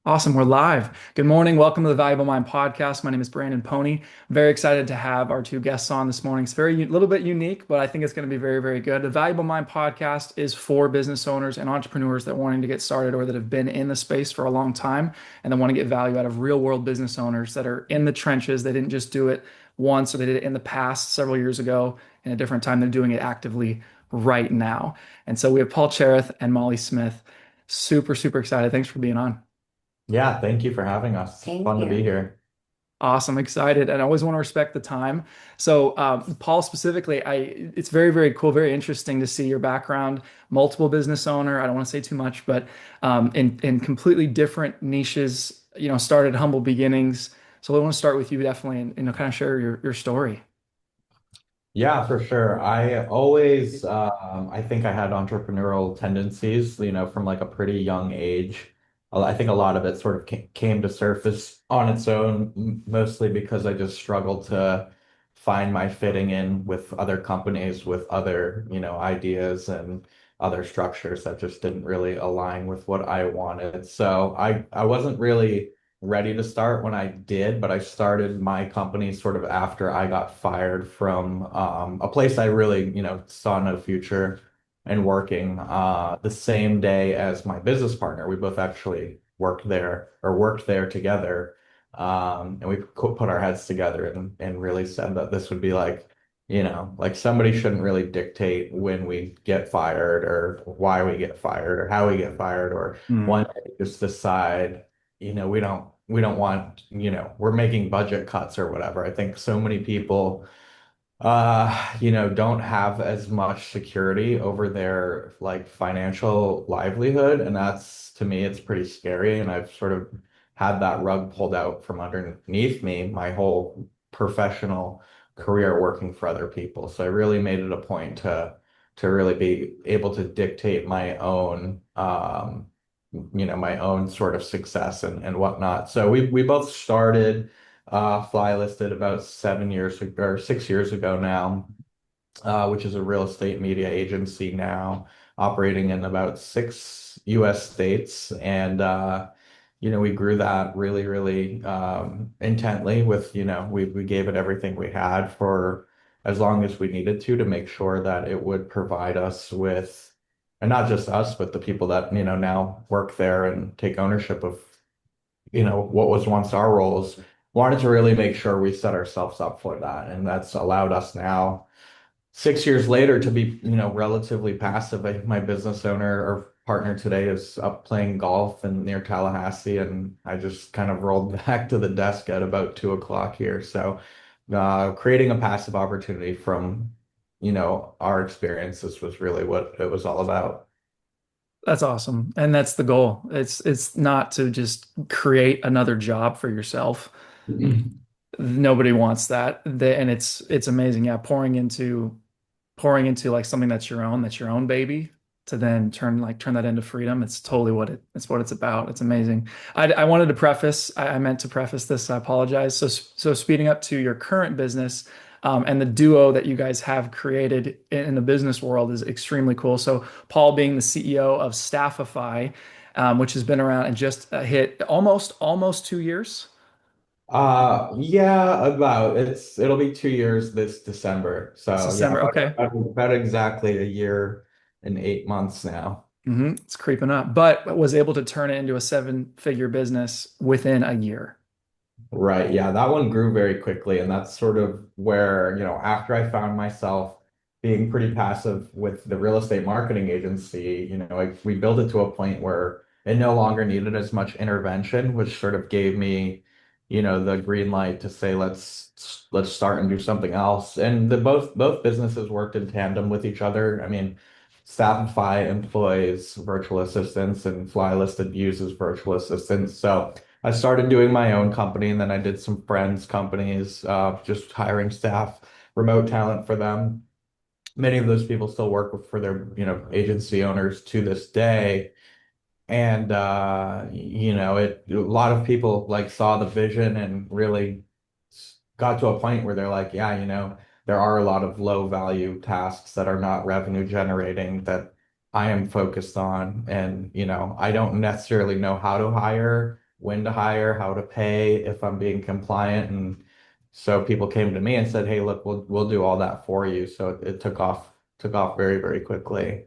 Awesome. We're live. Good morning. Welcome to the Valuable Mind podcast. My name is Brandon Pony. Very excited to have our two guests on this morning. It's very little bit unique, but I think it's going to be very, very good. The Valuable Mind podcast is for business owners and entrepreneurs that are wanting to get started or that have been in the space for a long time and that want to get value out of real world business owners that are in the trenches. They didn't just do it once or they did it in the past several years ago in a different time. They're doing it actively right now. And so we have Paul Cherith and Molly Smith. Super, super excited. Thanks for being on. Yeah, thank you for having us. Thank Fun to be you. here. Awesome, excited, and I always want to respect the time. So, Paul specifically, it's very, very cool, very interesting to see your background. Multiple business owner. I don't want to say too much, but in completely different niches. Started humble beginnings. So, I want to start with you definitely, and kind of share your story. Yeah, for sure. I think I had entrepreneurial tendencies, from like a pretty young age. I think a lot of it sort of came to surface on its own, mostly because I just struggled to find my fitting in with other companies, with other, ideas and other structures that just didn't really align with what I wanted. So I wasn't really ready to start when I did, but I started my company sort of after I got fired from a place I really, saw no future in working the same day as my business partner. We both actually worked there together. And we put our heads together and really said that this would be like, like somebody shouldn't really dictate when we get fired or why we get fired or how we get fired or one day just decide we don't want, we're making budget cuts or whatever. I think so many people don't have as much security over their like financial livelihood. And that's to me, it's pretty scary. And I've sort of had that rug pulled out from underneath me my whole professional career working for other people. So I really made it a point to really be able to dictate my own my own sort of success and whatnot. So we both started Fly Listed about 7 years or 6 years ago now, which is a real estate media agency now operating in about six US states. And we grew that really, really intently with, we gave it everything we had for as long as we needed to make sure that it would provide us with, and not just us, but the people that, now work there and take ownership of, what was once our roles, wanted to really make sure we set ourselves up for that. And that's allowed us now 6 years later to be, relatively passive. My business owner or partner today is up playing golf and near Tallahassee, and I just kind of rolled back to the desk at about 2 o'clock here. So, creating a passive opportunity from, our experiences was really what it was all about. That's awesome. And that's the goal. It's not to just create another job for yourself. Nobody wants that. And it's amazing. Yeah, pouring into like something that's your own baby to then turn that into freedom. It's totally it's what it's about. It's amazing. I wanted to preface, I meant to preface this. I apologize. So speeding up to your current business, and the duo that you guys have created in the business world is extremely cool. So Paul being the CEO of Staffify, which has been around and just hit almost 2 years. Yeah, it'll be 2 years this December. It's So yeah, December. Okay. about exactly a year and 8 months now. It's creeping up, but was able to turn it into a seven-figure business within a year. Right. Yeah, that one grew very quickly. And that's sort of where, after I found myself being pretty passive with the real estate marketing agency, we built it to a point where it no longer needed as much intervention, which sort of gave me, the green light to say, let's start and do something else. And both businesses worked in tandem with each other. I mean, Staffify employs virtual assistants and Fly Listed uses virtual assistants. So I started doing my own company, and then I did some friends' companies, just hiring staff, remote talent for them. Many of those people still work for their, agency owners to this day. And a lot of people like saw the vision and really got to a point where they're like, yeah, there are a lot of low value tasks that are not revenue generating that I am focused on. And, I don't necessarily know how to hire when to hire, how to pay, if I'm being compliant. And so people came to me and said, "Hey, look, we'll do all that for you." So it took off very, very quickly.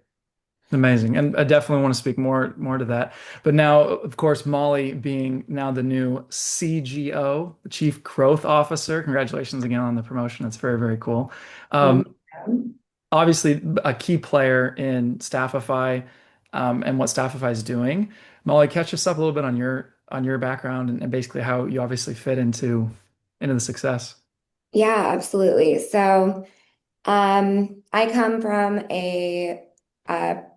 Amazing. And I definitely want to speak more to that. But now, of course, Molly being now the new CGO, the Chief Growth Officer. Congratulations again on the promotion. That's very, very cool. Thank Um, you. Obviously a key player in Staffify, and what Staffify is doing. Molly, catch us up a little bit on your background and basically how you obviously fit into the success. Yeah, absolutely. So, I come from a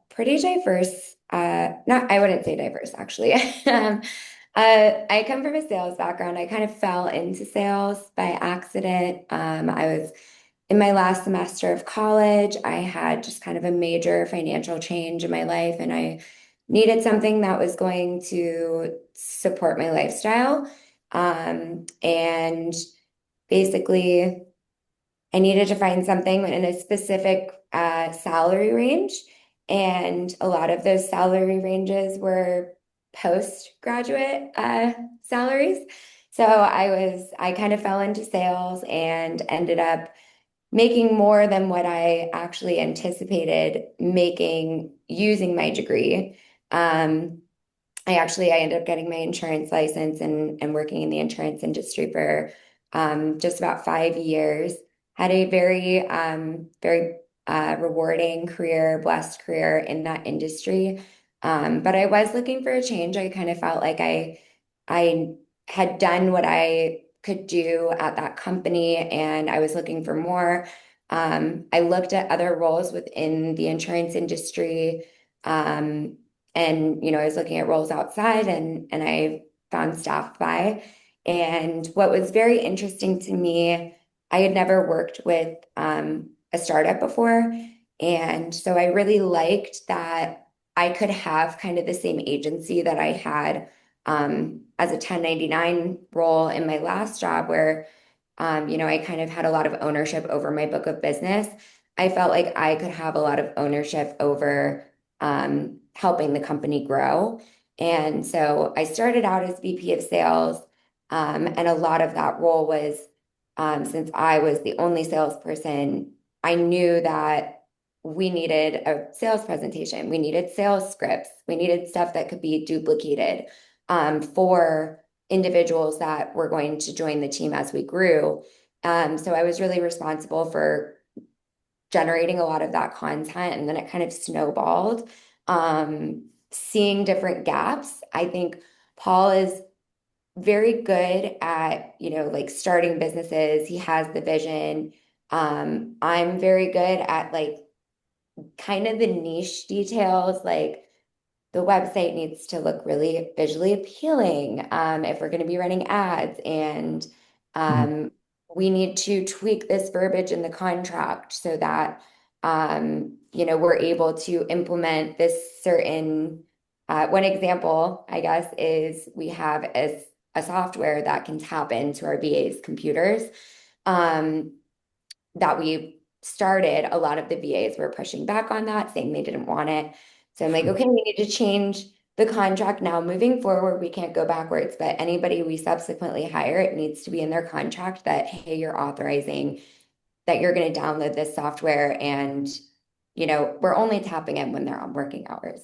pretty diverse, not, I wouldn't say diverse actually. I come from a sales background. I kind of fell into sales by accident. I was in my last semester of college. I had just kind of a major financial change in my life, and I needed something that was going to support my lifestyle. And basically, I needed to find something in a specific salary range, and a lot of those salary ranges were postgraduate salaries. So I kind of fell into sales and ended up making more than what I actually anticipated making using my degree. Um, I ended up getting my insurance license and working in the insurance industry for just about 5 years. Had a very rewarding career, blessed career in that industry. But I was looking for a change. I kind of felt like I had done what I could do at that company, and I was looking for more. I looked at other roles within the insurance industry. And I was looking at roles outside, and I found Staffify. And what was very interesting to me, I had never worked with a startup before. And so I really liked that I could have kind of the same agency that I had as a 1099 role in my last job, where I kind of had a lot of ownership over my book of business. I felt like I could have a lot of ownership over helping the company grow. And so I started out as VP of sales, and a lot of that role was, since I was the only salesperson, I knew that we needed a sales presentation, we needed sales scripts, we needed stuff that could be duplicated for individuals that were going to join the team as we grew. So I was really responsible for generating a lot of that content, and then it kind of snowballed. Seeing different gaps. I think Paul is very good at, like starting businesses. He has the vision. I'm very good at like kind of the niche details, like the website needs to look really visually appealing if we're going to be running ads. And Mhm. um, we need to tweak this verbiage in the contract so that we're able to implement this certain. One example, I guess, is we have a software that can tap into our VA's computers. Um, that we started, a lot of the VAs were pushing back on that, saying they didn't want it. So I'm like, okay, we need to change the contract now. Moving forward, we can't go backwards, but anybody we subsequently hire, it needs to be in their contract that, hey, you're authorizing that you're going to download this software, and we're only tapping in when they're on working hours.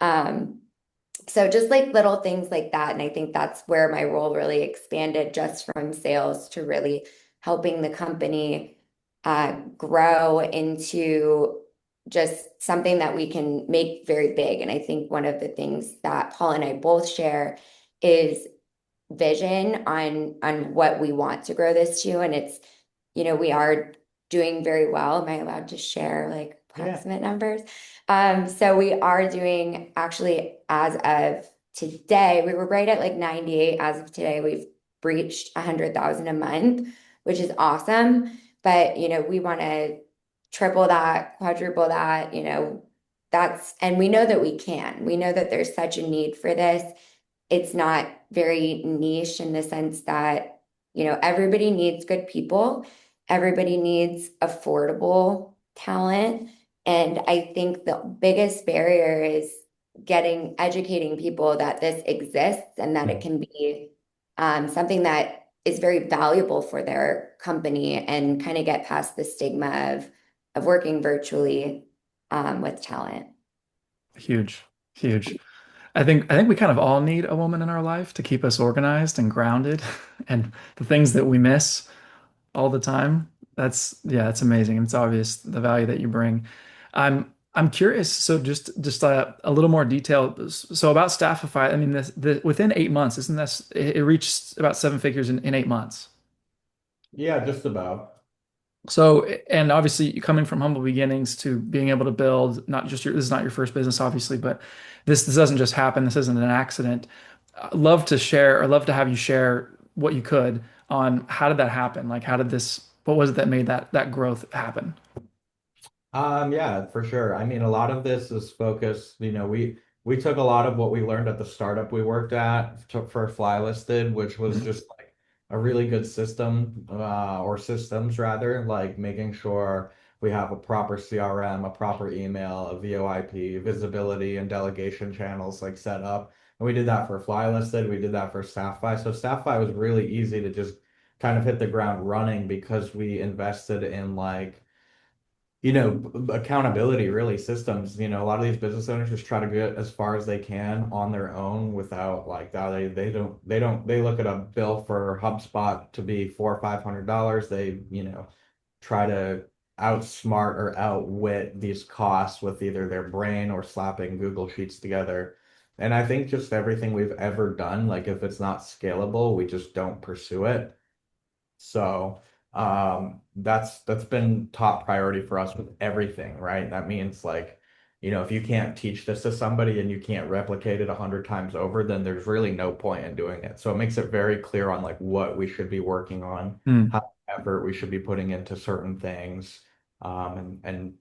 Um, so just like little things like that. And I think that's where my role really expanded, just from sales to really helping the company grow into just something that we can make very big. And I think one of the things that Paul and I both share is vision on what we want to grow this to. And it's, we are doing very well. Am I allowed to share like Yeah. approximate numbers? So we are doing, actually, as of today, we were right at like 98. As of today, we've breached 100,000 a month, which is awesome. But we want to triple that, quadruple that, and we know that we can. We know that there's such a need for this. It's not very niche in the sense that, everybody needs good people. Everybody needs affordable talent. And I think the biggest barrier is educating people that this exists and that it can be something that is very valuable for their company and kind of get past the stigma of working virtually with talent. Huge, huge. I think we kind of all need a woman in our life to keep us organized and grounded and the things that we miss all the time. That's yeah, it's amazing. It's obvious the value that you bring. I'm curious. So just a little more detail. So about Staffify, I mean, within 8 months, isn't this it reached about seven figures in 8 months? Yeah, just about. So, and obviously coming from humble beginnings to being able to build not just this is not your first business, obviously, but this doesn't just happen. This isn't an accident. I'd love to share or love to have you share what you could on how did that happen? Like what was it that made that growth happen? Yeah, for sure. I mean, a lot of this is focused, we took a lot of what we learned at the startup we worked at for Fly Listed, which was Mhm. just like a really good system, or systems rather, like making sure we have a proper CRM, a proper email, a VoIP, visibility and delegation channels like set up. And we did that for Fly Listed, we did that for Staffify. So Staffify was really easy to just kind of hit the ground running because we invested in like accountability really systems. A lot of these business owners just try to get as far as they can on their own without like that. They look at a bill for HubSpot to be $400 or $500. They, try to outsmart or outwit these costs with either their brain or slapping Google Sheets together. And I think just everything we've ever done, like if it's not scalable, we just don't pursue it. So that's been top priority for us with everything, right? That means like, if you can't teach this to somebody and you can't replicate it 100 times over, then there's really no point in doing it. So it makes it very clear on like what we should be working on, Hmm. how much effort we should be putting into certain things. And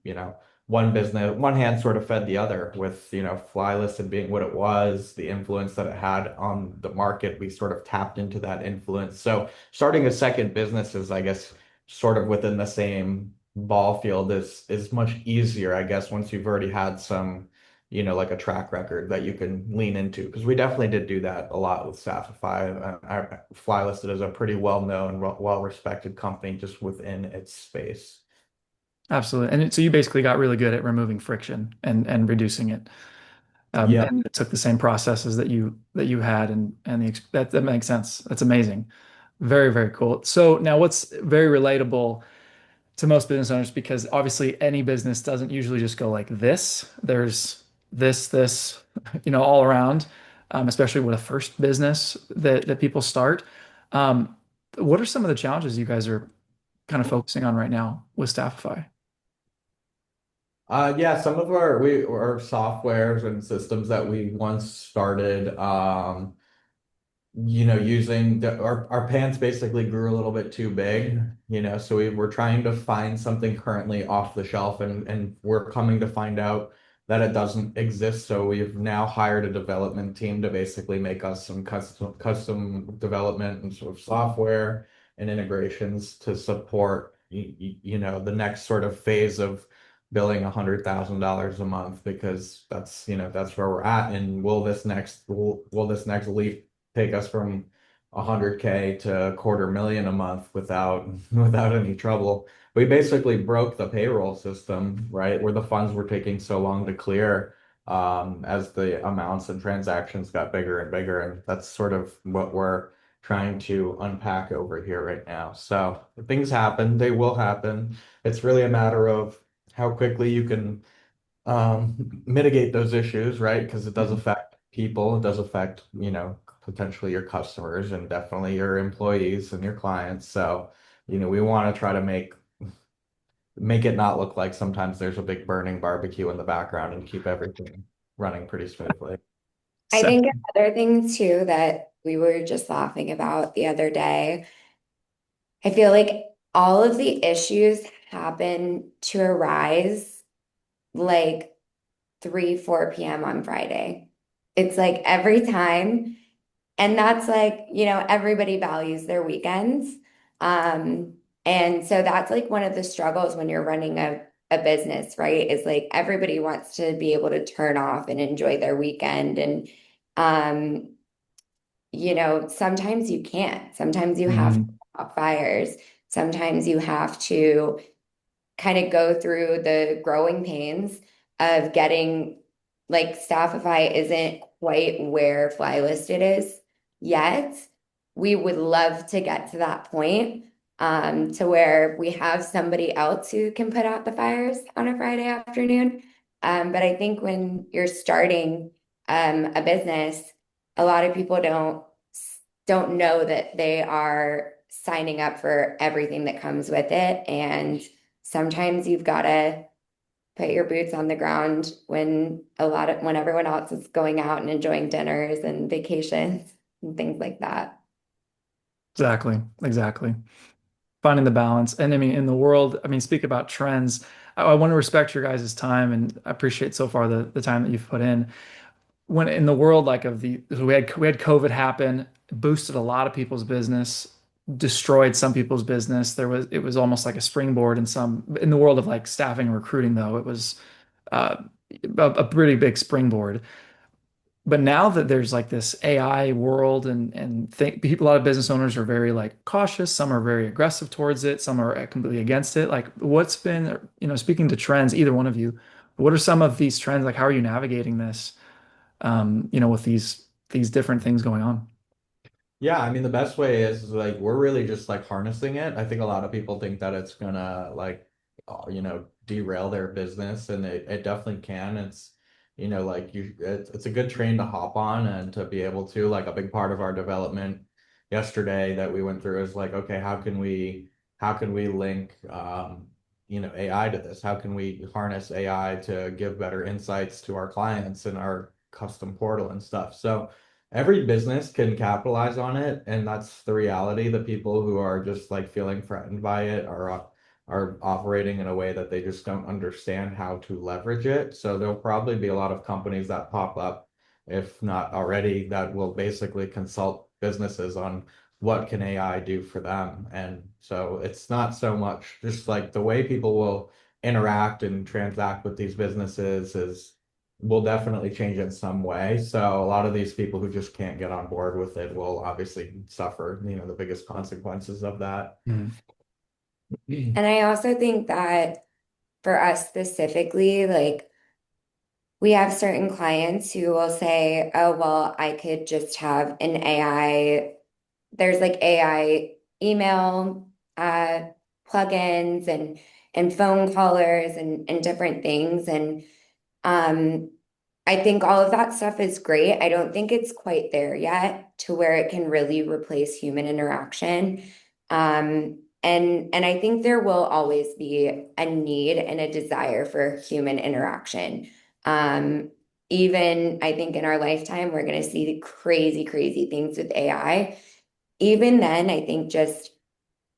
one hand sort of fed the other with, Fly Listed being what it was, the influence that it had on the market. We sort of tapped into that influence. So starting a second business is, I guess, sort of within the same ball field is much easier, I guess, once you've already had some, like a track record that you can lean into. Because we definitely did do that a lot with Staffify. Fly Listed is a pretty well-known, well-respected company just within its space. Absolutely. And so you basically got really good at removing friction and reducing it. Yeah. And it took the same processes that you had and that makes sense. That's amazing. Very, very cool. So now what's very relatable to most business owners, because obviously any business doesn't usually just go like this. There's this, all around, especially with a first business that people start. Um, what are some of the challenges you guys are kind of focusing on right now with Staffify? Yeah, some of our softwares and systems that we once started, using our pants basically grew a little bit too big, so we were trying to find something currently off the shelf, and we're coming to find out that it doesn't exist. So we've now hired a development team to basically make us some custom development and sort of software and integrations to support, the next sort of phase of billing $100,000 a month, because that's where we're at. And will this next leap take us from 100K to a 250,000 a month without any trouble? We basically broke the payroll system, right? Where the funds were taking so long to clear, as the amounts and transactions got bigger and bigger. And that's sort of what we're trying to unpack over here right now. So things happen, they will happen. It's really a matter of how quickly you can mitigate those issues, right? Because it does Mhm. affect people, it does affect, potentially your customers and definitely your employees and your clients. So, we want to try to make it not look like sometimes there's a big burning barbecue in the background and keep everything running pretty smoothly. I So, think another thing too that we were just laughing about the other day, I feel like all of the issues happen to arise like 3, 4 p.m. on Friday. It's like every time. And that's like, everybody values their weekends. Um, and so that's like one of the struggles when you're running a a business, right? Is like everybody wants to be able to turn off and enjoy their weekend. And, um, sometimes you can't. Sometimes you have to Mhm. put out fires. Sometimes you have to kind of go through the growing pains of getting like Staffify isn't quite where Fly Listed is yet. We would love to get to that point, to where we have somebody else who can put out the fires on a Friday afternoon. But I think when you're starting a business, a lot of people don't know that they are signing up for everything that comes with it. And sometimes you've got to put your boots on the ground when everyone else is going out and enjoying dinners and vacations and things like that. Exactly. Exactly. Finding the balance. And I mean, in the world, I mean, speak about trends. I want to respect your guys' time and I appreciate so far the time that you've put in. When in the world like of the we had COVID happen, boosted a lot of people's business, destroyed some people's business. It was almost like a springboard in the world of like staffing and recruiting though. It was uh, a pretty big springboard. But now that there's like this AI world and think people, a lot of business owners are very like cautious. Some are very aggressive towards it. Some are completely against it. Like what's been, speaking to trends, either one of you, what are some of these trends? Like how are you navigating this, with these different things going on? Yeah, I mean the best way is like we're really just like harnessing it. I think a lot of people think that it's gonna like derail their business and it definitely can. It's a good train to hop on and to be able to like a big part of our development yesterday that we went through is like, okay, how can we link AI to this? How can we harness AI to give better insights to our clients and our custom portal and stuff? So every business can capitalize on it, and that's the reality. The people who are just like feeling threatened by it are operating in a way that they just don't understand how to leverage it. So there'll probably be a lot of companies that pop up, if not already, that will basically consult businesses on what can AI do for them. And so it's not so much just like the way people will interact and transact with these businesses is will definitely change in some way. So a lot of these people who just can't get on board with it will obviously suffer, the biggest consequences of that. Mhm. And I also think that for us specifically, like we have certain clients who will say, oh, well, I could just have an AI. There's like AI email plugins and phone callers and different things. And um, I think all of that stuff is great. I don't think it's quite there yet to where it can really replace human interaction. And I think there will always be a need and a desire for human interaction. Um, Even I think in our lifetime, we're going to see crazy, crazy things with AI. Even then, I think just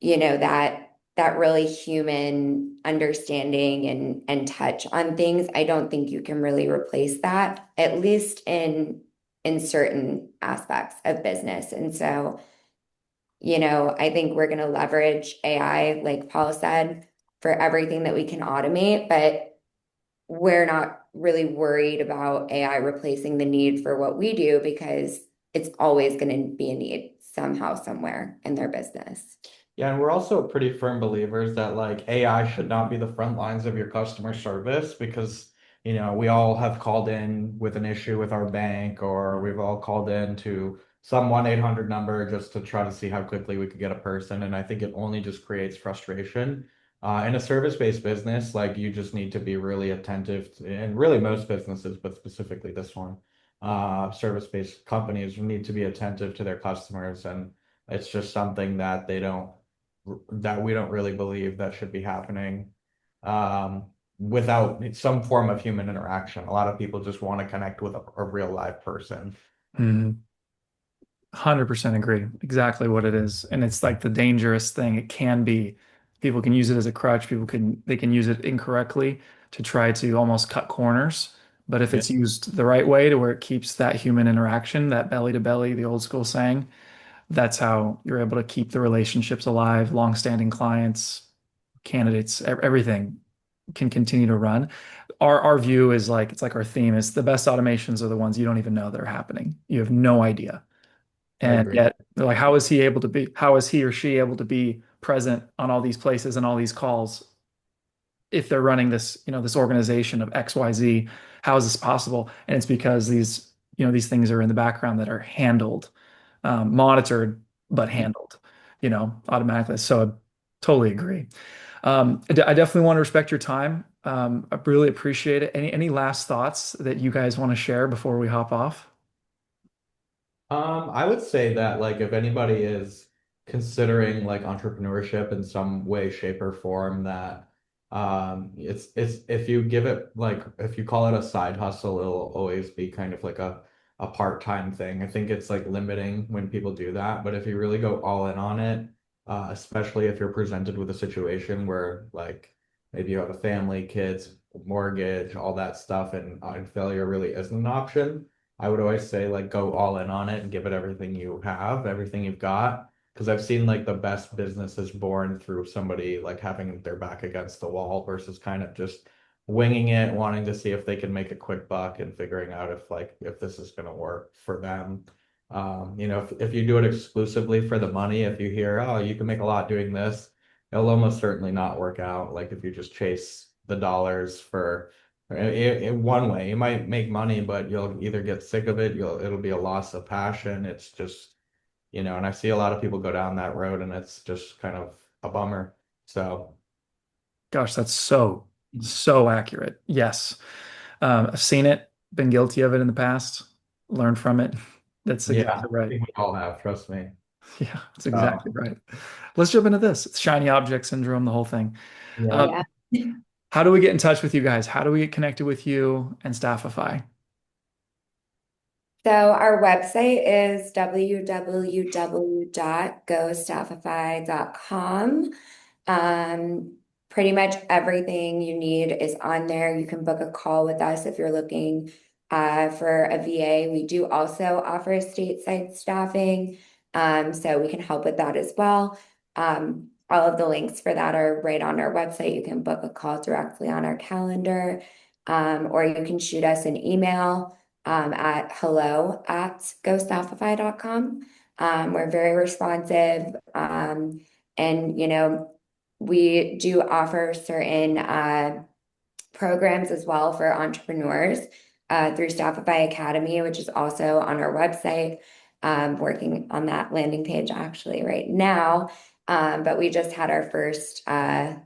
that really human understanding and touch on things, I don't think you can really replace that, at least in certain aspects of business. And so, I think we're going to leverage AI, like Paul said, for everything that we can automate, but we're not really worried about AI replacing the need for what we do because it's always going to be a need somehow, somewhere in their business. Yeah, and we're also pretty firm believers that like AI should not be the front lines of your customer service because, we all have called in with an issue with our bank or we've all called in to some 1-800 number just to try to see how quickly we could get a person. And I think it only just creates frustration. In a service-based business, like you just need to be really attentive to, and really most businesses, but specifically this one, service-based companies need to be attentive to their customers and it's just something that we don't really believe that should be happening without some form of human interaction. A lot of people just want to connect with a real live person. Mhm. 100% agree. Exactly what it is. And it's like the dangerous thing. It can be, people can use it as a crutch. They can use it incorrectly to try to almost cut corners. But if Yeah. it's used the right way to where it keeps that human interaction, that belly to belly, the old school saying, that's how you're able to keep the relationships alive, long-standing clients, candidates, everything. can continue to run. Our view is like it's like our theme is the best automations are the ones you don't even know that are happening. You have no idea. I And agree. yet, they're like, how is he or she able to be present on all these places and all these calls if they're running this, this organization of XYZ? How is this possible? And it's because these things are in the background that are handled, monitored, but handled, automatically. So I totally agree. I definitely want to respect your time. I really appreciate it. Any last thoughts that you guys want to share before we hop off? I would say that like if anybody is considering like entrepreneurship in some way, shape, or form, that it's if you give it like if you call it a side hustle, it'll always be kind of like a part-time thing. I think it's like limiting when people do that, but if you really go all in on it, especially if you're presented with a situation where like maybe you have a family, kids, mortgage, all that stuff, and failure really isn't an option. I would always say like go all in on it and give it everything you have, everything you've got. Because I've seen like the best businesses born through somebody like having their back against the wall versus kind of just winging it, wanting to see if they can make a quick buck and figuring out if this is going to work for them. If you do it exclusively for the money, if you hear, oh, you can make a lot doing this, it'll almost certainly not work out. Like if you just chase the dollars for in one way, you might make money, but you'll either get sick of it, it'll be a loss of passion. It's just, and I see a lot of people go down that road and it's just kind of a bummer. So, Gosh, that's so, so accurate. Yes. I've seen it, been guilty of it in the past, learned from it. That's yeah, exactly I right. think we all have, trust me. Yeah, that's So, exactly right. Let's jump into this. It's shiny object syndrome, the whole thing. yeah. Yeah. How do we get in touch with you guys? How do we get connected with you and Staffify? So our website is www.gostaffify.com. Pretty much everything you need is on there. You can book a call with us if you're looking for a VA. We do also offer stateside staffing, so we can help with that as well. All of the links for that are right on our website. You can book a call directly on our calendar, or you can shoot us an email at hello@gostaffify.com. We're very responsive. And we do offer certain programs as well for entrepreneurs through Staffify Academy, which is also on our website. Working on that landing page actually right now. But we just had our first cohort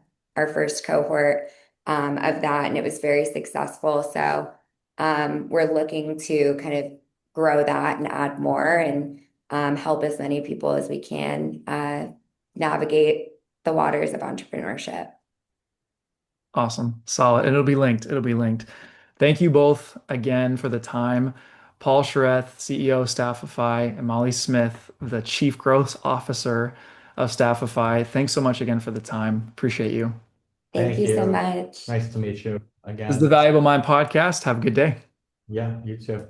of that, and it was very successful. So we're looking to kind of grow that and add more and help as many people as we can navigate the waters of entrepreneurship. Awesome. Solid. And it'll be linked. It'll be linked. Thank you both again for the time. Paul Cherith, CEO of Staffify, and Molly Smith, the Chief Growth Officer of Staffify. Thanks so much again for the time. Appreciate you. Thank Thank you so you. much. Nice to meet you This is the again. Valuable Mind Podcast. Have a good day. Yeah, you too.